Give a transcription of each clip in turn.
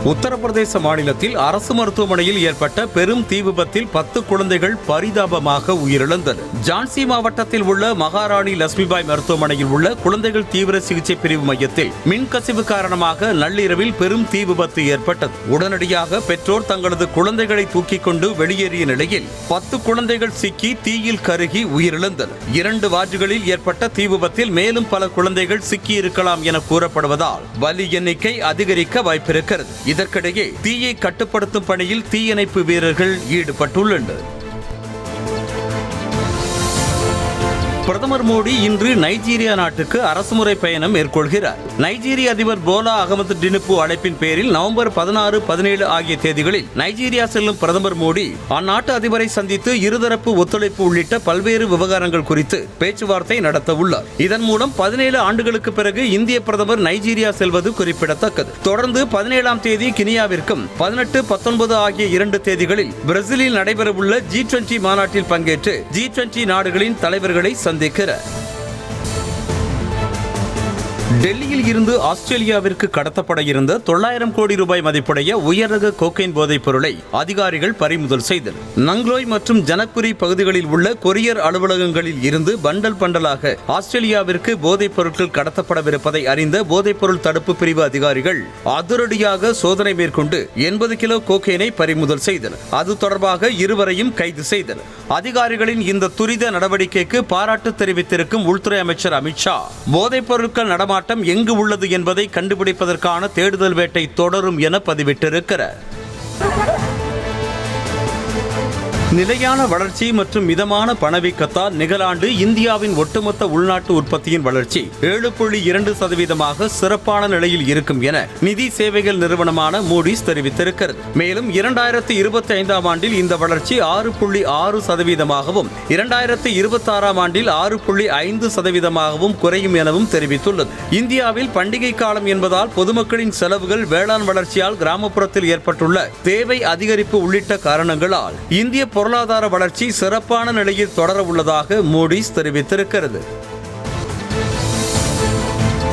உத்தரப்பிரதேச மாநிலத்தில் அரசு மருத்துவமனையில் ஏற்பட்ட பெரும் தீ விபத்தில் 10 குழந்தைகள் பரிதாபமாக உயிரிழந்தனர். ஜான்சி மாவட்டத்தில் உள்ள மகாராணி லட்சுமிபாய் மருத்துவமனையில் உள்ள குழந்தைகள் தீவிர சிகிச்சை பிரிவு மையத்தில் மின்கசிவு காரணமாக நள்ளிரவில் பெரும் தீ விபத்து ஏற்பட்டது. உடனடியாக பெற்றோர் தங்களது குழந்தைகளை தூக்கிக் கொண்டு வெளியேறிய நிலையில் 10 குழந்தைகள் சிக்கி தீயில் கருகி உயிரிழந்தனர். 2 வார்டுகளில் ஏற்பட்ட தீ விபத்தில் மேலும் பல குழந்தைகள் சிக்கியிருக்கலாம் என கூறப்படுவதால் பலி எண்ணிக்கை அதிகரிக்க வாய்ப்பிருக்கிறது. இதற்கிடையே தீயை கட்டுப்படுத்தும் பணியில் தீயணைப்பு வீரர்கள் ஈடுபட்டுள்ளனர். பிரதமர் மோடி இன்று நைஜீரியா நாட்டுக்கு அரசுமுறை பயணம் மேற்கொள்கிறார். நைஜீரிய அதிபர் போலா அகமது டினுப்பு அழைப்பின் பேரில் நவம்பர் 16, 17 ஆகிய தேதிகளில் நைஜீரியா செல்லும் பிரதமர் மோடி அந்நாட்டு அதிபரை சந்தித்து இருதரப்பு ஒத்துழைப்பு உள்ளிட்ட பல்வேறு விவகாரங்கள் குறித்து பேச்சுவார்த்தை நடத்த உள்ளார். இதன் மூலம் 17 ஆண்டுகளுக்கு பிறகு இந்திய பிரதமர் நைஜீரியா செல்வது குறிப்பிடத்தக்கது. தொடர்ந்து 17ஆம் தேதி கினியாவிற்கும் 18, 19 ஆகிய 2 தேதிகளில் பிரேசிலில் நடைபெறவுள்ள G20 மாநாட்டில் பங்கேற்று G20 நாடுகளின் தலைவர்களை சந்திக்கிறார். டெல்லியில் இருந்து ஆஸ்திரேலியாவிற்கு கடத்தப்பட இருந்த 900 கோடி ரூபாய் மதிப்புடைய உயர்ரக கோக்கைன் போதைப் பொருளை அதிகாரிகள் பறிமுதல் செய்தனர். நங்லோய் மற்றும் ஜனக்புரி பகுதிகளில் உள்ள கொரியர் அலுவலகங்களில் இருந்து பண்டல் பண்டலாக ஆஸ்திரேலியாவிற்கு போதைப் பொருட்கள் கடத்தப்படவிருப்பதை அறிந்த போதைப் பொருள் தடுப்பு பிரிவு அதிகாரிகள் அதிரடியாக சோதனை மேற்கொண்டு 80 கிலோ கோக்கைனை பறிமுதல் செய்தனர். அது தொடர்பாக இருவரையும் கைது செய்தனர். அதிகாரிகளின் இந்த துரித நடவடிக்கைக்கு பாராட்டு தெரிவித்திருக்கும் உள்துறை அமைச்சர் அமித்ஷா, போதைப் பொருட்கள் நடமாட்டம் எங்கு உள்ளது என்பதை கண்டுபிடிப்பதற்கான தேடுதல் வேட்டை தொடரும் என பதிவிட்டிருக்கிறார். நிலையான வளர்ச்சி மற்றும் மிதமான பணவீக்கத்தால் நிகழாண்டு இந்தியாவின் ஒட்டுமொத்த உள்நாட்டு உற்பத்தியின் வளர்ச்சி 7.2% சிறப்பான நிலையில் இருக்கும் என நிதி சேவைகள் நிறுவனமான மூடிஸ் தெரிவித்திருக்கிறது. மேலும் 2025ஆம் ஆண்டில் இந்த வளர்ச்சி 6.6%ஆகவும் 2026ஆம் ஆண்டில் 6.5%ஆகவும் குறையும் எனவும் தெரிவித்துள்ளது. இந்தியாவில் பண்டிகை காலம் என்பதால் பொதுமக்களின் செலவுகள், வேளாண் வளர்ச்சியால் கிராமப்புறத்தில் ஏற்பட்டுள்ள தேவை அதிகரிப்பு உள்ளிட்ட காரணங்களால் இந்திய பொருளாதார வளர்ச்சி சிறப்பான நிலையில் தொடர உள்ளதாக மூடிஸ் தெரிவித்திருக்கிறது.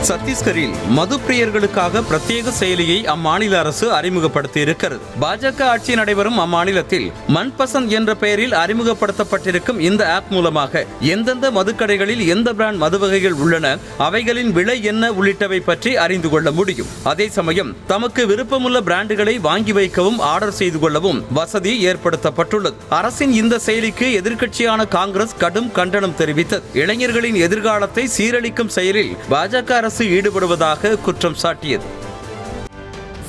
சத்தீஸ்கரில் மது பிரியர்களுக்காக பிரத்யேக செயலியை அம்மாநில அரசு அறிமுகப்படுத்தி இருக்கிறது. பாஜக ஆட்சி நடைபெறும் அம்மாநிலத்தில் மன்பசந்த் என்ற பெயரில் அறிமுகப்படுத்தப்பட்டிருக்கும் இந்த ஆப் மூலமாக எந்தெந்த மதுக்கடைகளில் எந்த பிராண்ட் மது வகைகள் உள்ளன, அவைகளின் விலை என்ன உள்ளிட்டவை பற்றி அறிந்து கொள்ள முடியும். அதே சமயம் தமக்கு விருப்பமுள்ள பிராண்டுகளை வாங்கி வைக்கவும் ஆர்டர் செய்து கொள்ளவும் வசதி ஏற்படுத்தப்பட்டுள்ளது. அரசின் இந்த செயலிக்கு எதிர்க்கட்சியான காங்கிரஸ் கடும் கண்டனம் தெரிவித்தது. இளைஞர்களின் எதிர்காலத்தை சீரழிக்கும் செயலில் பாஜக ஈடுபடுவதாக குற்றம் சாட்டியது.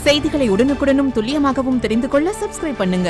செய்திகளை உடனுக்குடனும் துல்லியமாகவும் தெரிந்து கொள்ள சப்ஸ்கிரைப் பண்ணுங்க.